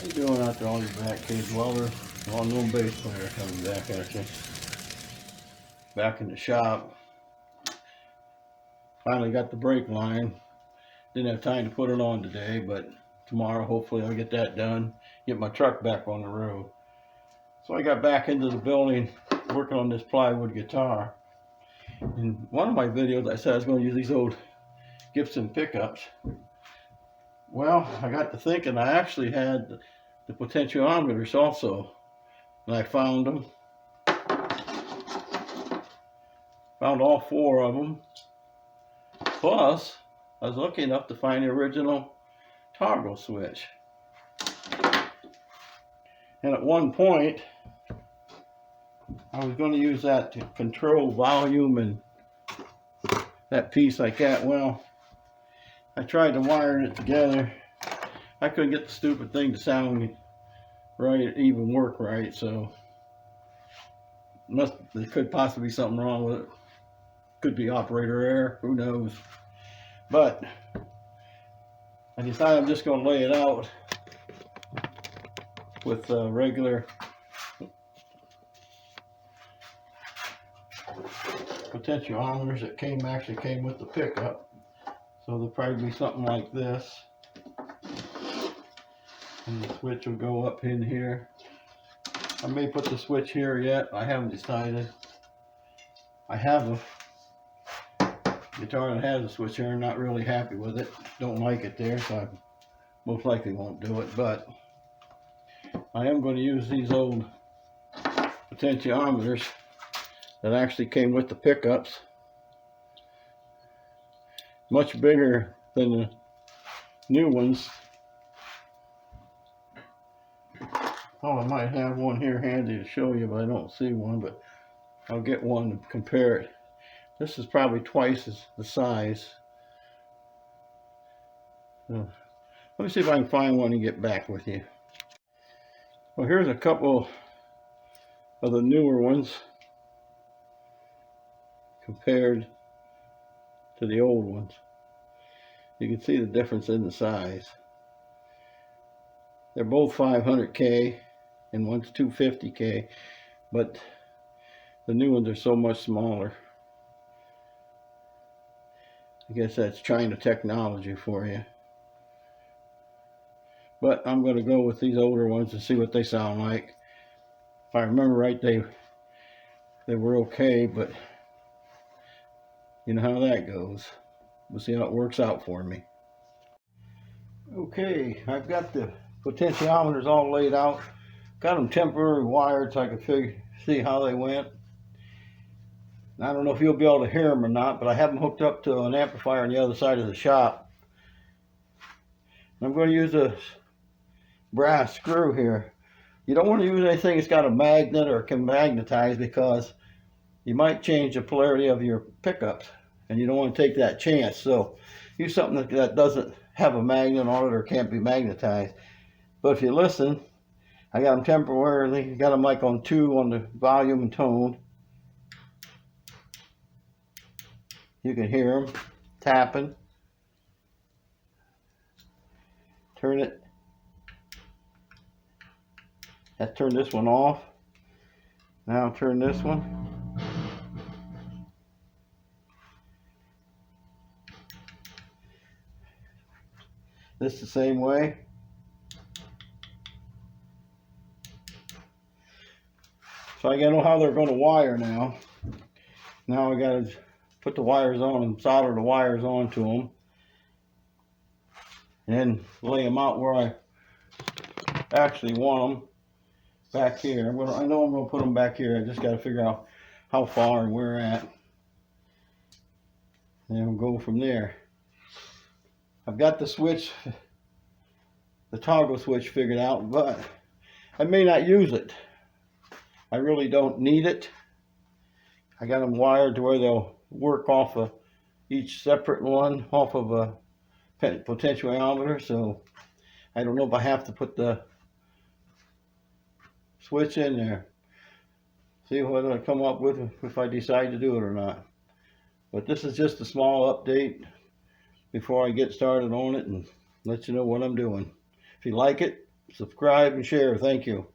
How you doing out there, all you back kids? Welder, well-known bass player coming back at you. Back in the shop. Finally got the brake line. Didn't have time to put it on today, but tomorrow hopefully I'll get that done. Get my truck back on the road. So I got back into the building working on this plywood guitar. In one of my videos I said I was going to use these old Gibson pickups. Well, I got to thinking I actually had the potentiometers also, and I found them. Found all four of them. Plus, I was lucky enough to find the original toggle switch. And at one point, I was going to use that to control volume and that piece like that. Well, I tried to wire it together. I couldn't get the stupid thing to sound right, even work right, so there could possibly be something wrong with it. Could be operator error, who knows. But I decided I'm just going to lay it out with regular potentiometers that actually came with the pickup. So there'll probably be something like this. And the switch will go up in here. I may put the switch here yet. I haven't decided. I have a guitar that has a switch here. I'm not really happy with it. Don't like it there, so I most likely won't do it. But I am going to use these old potentiometers that actually came with the pickups. Much bigger than the new ones. Oh, I might have one here handy to show you, but I don't see one, but I'll get one to compare it. This is probably twice the size. So, let me see if I can find one and get back with you. Well, here's a couple of the newer ones compared to the old ones. You can see the difference in the size. They're both 500K and one's 250K, but the new ones are so much smaller. I guess that's China technology for you. But I'm going to go with these older ones and see what they sound like. If I remember right, they were okay, but you know how that goes. We'll see how it works out for me. Okay, I've got the potentiometers all laid out. Got them temporarily wired so I could see how they went. And I don't know if you'll be able to hear them or not, but I have them hooked up to an amplifier on the other side of the shop. And I'm going to use a brass screw here. You don't want to use anything that's got a magnet or can magnetize, because you might change the polarity of your pickups, and you don't want to take that chance. So use something that doesn't have a magnet on it or can't be magnetized. But if you listen, I got them temporarily, got them like on 2 on the volume and tone. You can hear them tapping. Turn it. Let's turn this one off. Now turn this one. This the same way. So I gotta know how they're going to wire now. Now I gotta put the wires on and solder the wires onto them, and then lay them out where I actually want them. Back here. I know I'm going to put them back here. I just got to figure out how far and where at. And then we'll go from there. I've got the switch, the toggle switch figured out, but I may not use it. I really don't need it. I got them wired to where they'll work off of each separate one, off of a potentiometer. So I don't know if I have to put the switch in there. See what I come up with if I decide to do it or not. But this is just a small update before I get started on it, and let you know what I'm doing. If you like it, subscribe and share. Thank you.